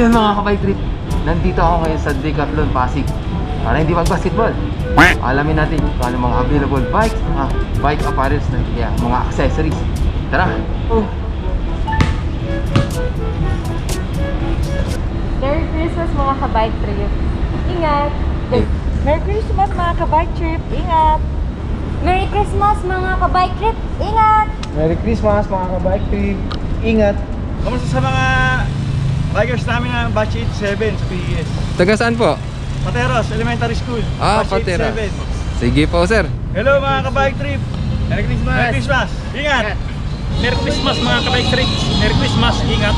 Ayun mga kabike trip, nandito ako ngayon sa Decathlon Pasig para hindi mag-basketball. Alamin natin kung ano mga available bikes, mga bike apparels, mga accessories. Tara! Merry Christmas mga kabike trip. Ingat! Merry Christmas mga kabike trip. Ingat! Merry Christmas mga kabike trip. Ingat! Merry Christmas mga kabike trip. Ingat! Kamusta sa mga bikers namin ng batch 87 sa PES? Taga saan po? Pateros Elementary School. Batch Patera. 87. Sige po sir. Hello mga kabike trip. Merry Christmas. Merry Christmas. Ingat. Merry Christmas mga kabike trip. Merry Christmas. Ingat.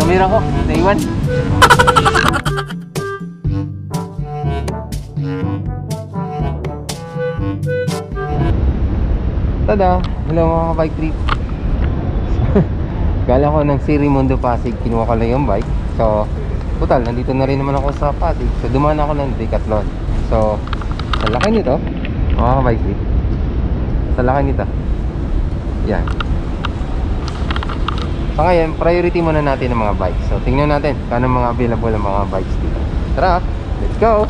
Kamera ko, naiwan. Tada! Hello mga kabike trip. Gala ko ng Sirimundo Pasig, kinuha ko lang yung bike. So, total, nandito na rin naman ako sa Pasig. So, dumaan ako ng Decathlon. So, sa laki nito, mga kabike trip. Sa laki nito. Yan. So ngayon, priority muna natin ang mga bikes. So tingnan natin kung ano mga available ang mga bikes dito. Tara, let's go!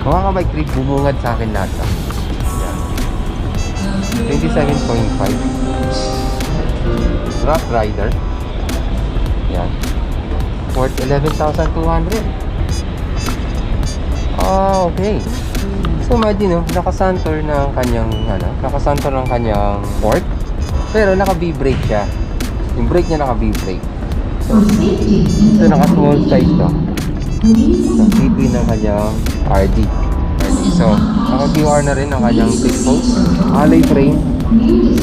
Mga kabike trip, bumungad sa akin lahat. Yan. 27.5 rockrider. Yan. Worth 11,200. Okay. So imagine, nakasantor ng kanyang nakasantor ng kanyang port, pero naka V-brake siya. Yung brake niya naka V-brake. So naka small size to. Btwin ng kanyang RD. So naka QR na rin ang kanyang brake post. Alloy frame.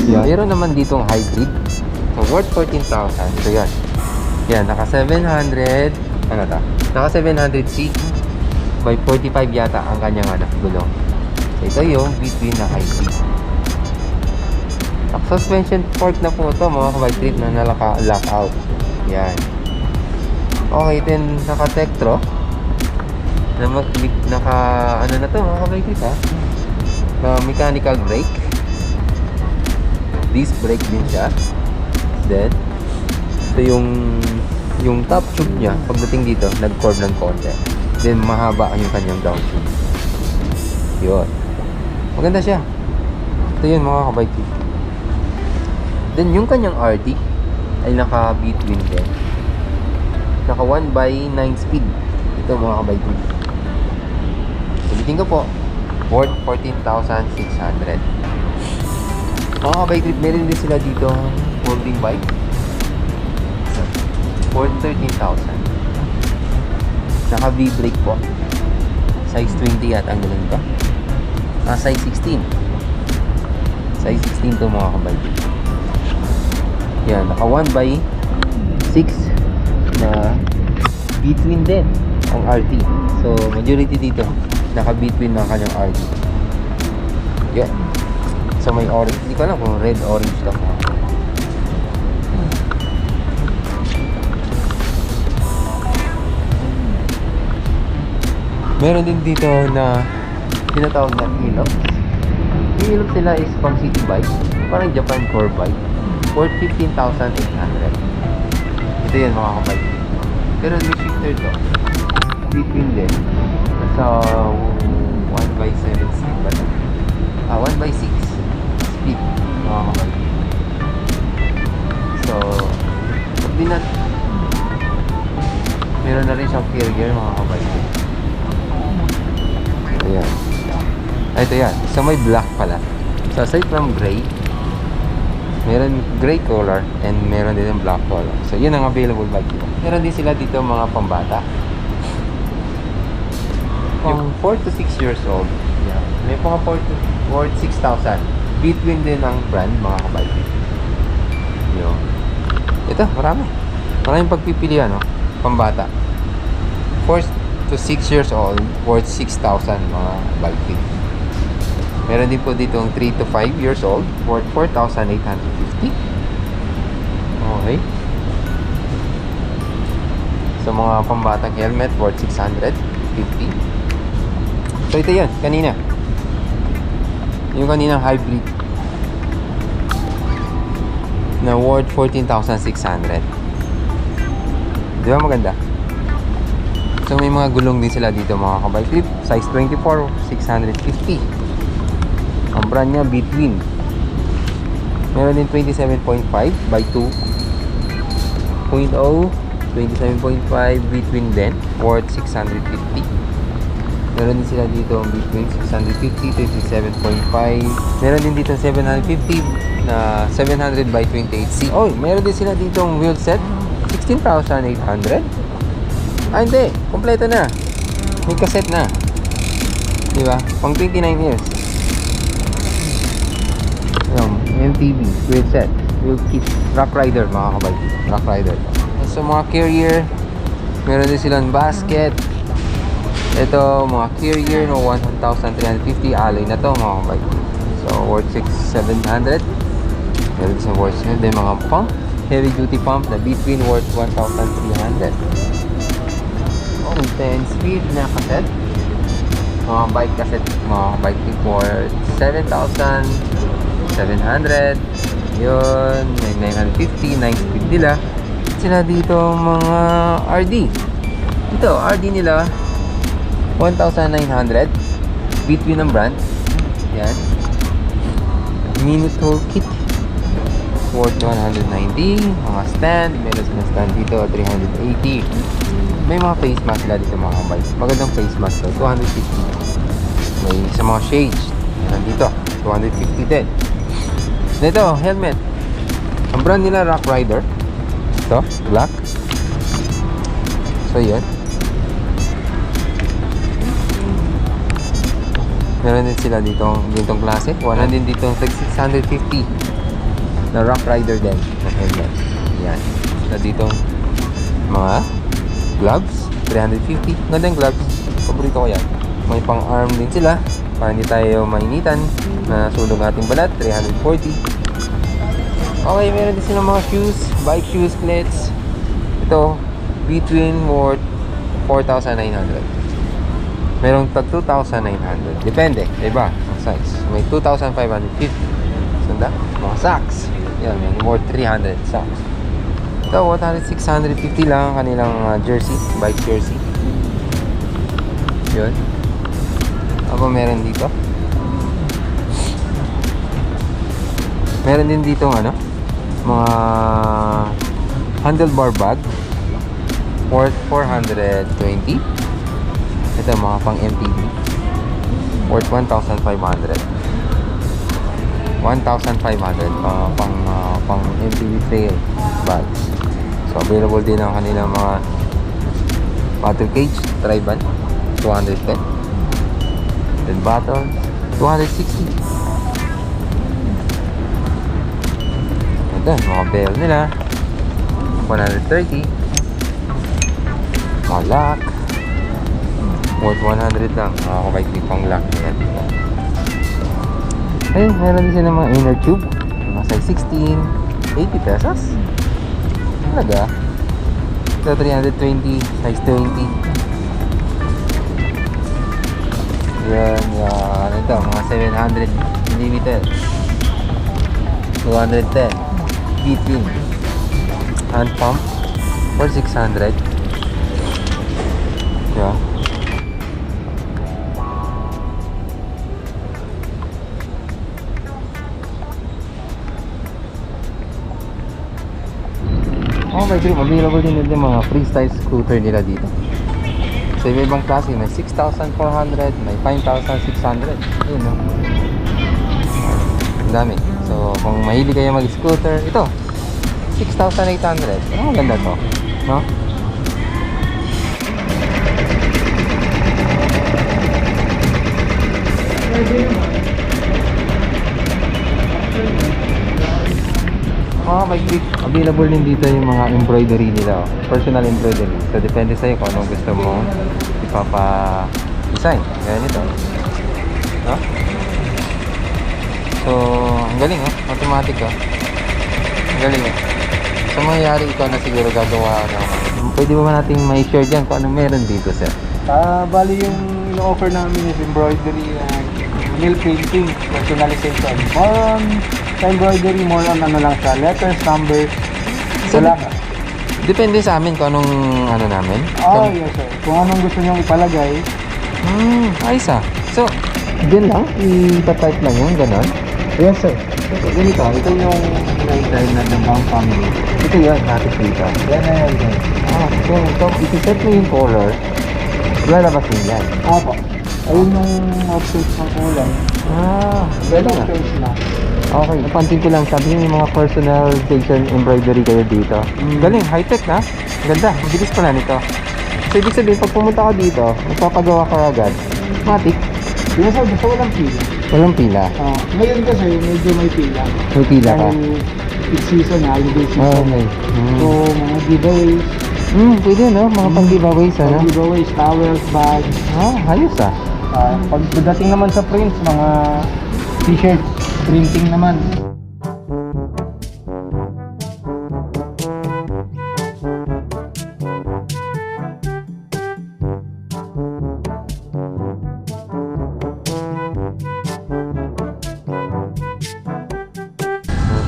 Yeah, meron naman ditong hybrid. So worth 14,000. So yan. Yan, naka 700 naka 700C by 45 yata ang kanyang gulong. So ito yung btwin na hybrid. Suspension fork na po ito mga kabike trip na naka-lockout. Yan. Okay, then naka-Tektro. Naka ano na to mga kabike trip ha? Mechanical brake. Disc brake din siya. Then ito yung top tube niya pagdating dito nag-curve ng konti. Then mahaba yung kanyang down tube. Yun. Maganda siya. Ito yun mga kaBIKETRIP. Then yung kanyang RD ay naka btwin din. Naka 1/9 speed. Ito mga kaBIKETRIP. Ulitin ko po. Worth 14,600. Mga kaBIKETRIP, meron din sila dito folding bike. Worth 13,000. Naka V-brake po. Size 20 at ang ganun ba? Size 16. Size 16 to mga kaBIKETRIP. Yan, naka 1/6 na btwin din ang RT. So, majority dito naka btwin ng kanyang RT. Yan. So, may orange. Hindi ko alam kung red, orange to. Meron din dito na tinatawag na ilok. Yung ilok sila is pang city bike. Parang Japan core bike. Worth 15,800. Ito yan mga kaBIKETRIP. Pero may shifter to. Between din. Nasa 1/7 speed ba ito? 1/6 speed mga kaBIKETRIP. So, pag di natin, meron na rin siyang carrier mga kaBIKETRIP. Ayan. Ito yan. So, may black pala. So, aside from gray, meron gray color and meron din yung black color. So, yun ang available bike dito. Meron din sila dito mga pambata. Yung 4 to 6 years old. Yeah. May mga 4 to worth 6,000. Between din ang brand, mga kaBIKETRIP. Yun. Ito, marami. Maraming pagpipilian, no? Pambata. 4 to 6 years old, worth 6,000 mga kaBIKETRIP. Meron din po dito ang 3 to 5 years old, worth 4,850. Okay. So, mga pambatang helmet, worth 650. So, ito yan, kanina. Yung kaninang hybrid na worth 14,600. Di ba maganda? So, may mga gulong din sila dito mga kaBIKETRIP. Size 24, 650. Ang brand niya, btwin. Meron din 27.5 by 2.0. 27.5 btwin din. Worth 650. Meron din sila dito ang btwin 650, 27.5. Meron din dito 750 na 700 by 28C. Oh, meron din sila dito ang wheel set 16,800. Ah, hindi. Kompleto na. May cassette na. Diba? Pang 29 years. MTV, wheel set, wheel kit, rockrider mga kaBIKETRIP, rockrider. So mga carrier, meron din silang basket. Ito mga carrier no 1,350, alloy na to mga kaBIKETRIP. So worth 6,700. Meron din sa worth yun. Then mga pump, heavy duty pump na between worth 1,300. Oh, 10 speed na cassette. Mga bike cassette, mga kaBIKETRIP worth 7,700. Yun, may 950, 9 speed nila. Sila dito mga RD. Ito, RD nila 1,900. Between ng brand. Yan. Mini toolkit worth 190. Mga stand, meron silang stand dito 380. May mga face mask sila dito mga kaBIKETRIP. Magandang face mask to, 250. May sa mga shades nandito 250 din. Ito, helmet. Ang brand nila Rockrider. Ito, black. So, yun. Meron din sila dito ganitong klase. Wala din dito 650 na Rockrider din na helmet. Yan. Sila dito mga gloves, 350. Gandang gloves. Paborito ko yan. May pang-arm din sila para hindi tayo mainitan na sulog ating balat, 340. Okay, meron din silang mga shoes, bike shoes, cleats. Ito, between worth 4,900. Merong tag 2,900. Depende, iba ang size. May 2,550. Sanda? Mga socks. Yan, may worth 300 socks. Ito, 1,650 lang ang kanilang jersey, bike jersey. Yun. Apa meron dito? Meron din dito ano, mga handlebar bag worth 420. Ito mga pang MTV worth 1,500. 1,500 pang MTV trail bags. So available din ang kanilang mga battle cage, tri-band 210. Then bottle 260. Ito, mga bell nila 130. Mga lock worth 100 lang. Mga kaBIKETRIP pang lock nila dito. Ayun, meron din sila mga inner tube. Mga size 16, 80 pesos. Talaga. Ito 320, size 20. Yan, yan. Ito, mga 700mm. 210. Btwin. Hand pump for 600. Yeah. Oh, kaBIKETRIP, available din yung mga freestyle scooter nila dito. So, ibang klase, may 6,400, may 5,600. Yun, no? Ang dami. So, kung mahilig kayo mag-scooter, ito, 6,800. Oh, ganda to. No? Mga kaBIKETRIP, available din dito yung mga embroidery nila, oh. Personal embroidery. So depende sa'yo kung anong gusto mo ipapa-design. Ganyan ito, no? So ang galing, oh. Automatic, oh. Ang galing, oh. So mangyayari ikaw na siguro gagawa ng... Pwede ba nating may share dyan kung anong meron dito, sir? Bali yung ino-offer namin is embroidery and nail painting, personalization. More on sa embroidery, more on ano lang siya, letters, numbers. So, Wala. depende sa amin kung anong ano namin. Oh, yes sir. Kung anong gusto nyo ipalagay. Ayos ah. So, din lang, ipa-type lang yung ganon. Yes sir. So, ganito, ito yung design na ng Bang family. Ito yun, natin dito. Yan na yan. So, iti-set mo yung color, lalabas din yan. Opo. Ayun yung options ng kulay. Galing ah. Options na. Okay, napansin ko lang, sabi yung mga personalization embroidery kayo dito. Galing, high-tech na. Ganda, mabilis pala nito. So, ibig sabihin, pag pumunta ka dito, magpapagawa ka agad. Matic, Yes sir, gusto walang pila. walang pila. Ngayon kasi medyo may pila. May pila ka. Dahil peak season, holiday season. Okay. So, mga giveaways, Pwede no, mga pang-giveaways ano? giveaways, towels, bags. Ayos ah. Pagdating naman sa prints, mga t-shirts, printing naman.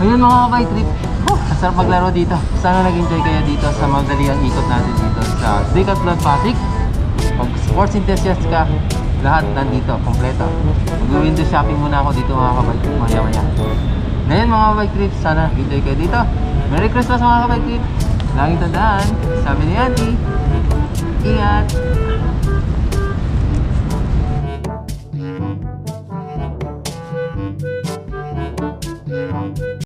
Ayun mga kaBIKETRIP, masarap maglaro dito. Sana nag-enjoy kayo dito sa madaliang ikot natin dito sa Decathlon Pasig. Pag sports enthusiast ka, lahat nandito, kompleto. Mag-window shopping muna ako dito mga kaBIKETRIP, maya-maya. Ngayon mga kaBIKETRIP, sana nag-enjoy kayo dito. Merry Christmas mga kaBIKETRIP. Laging tandaan, sabi ni Auntie, ingat!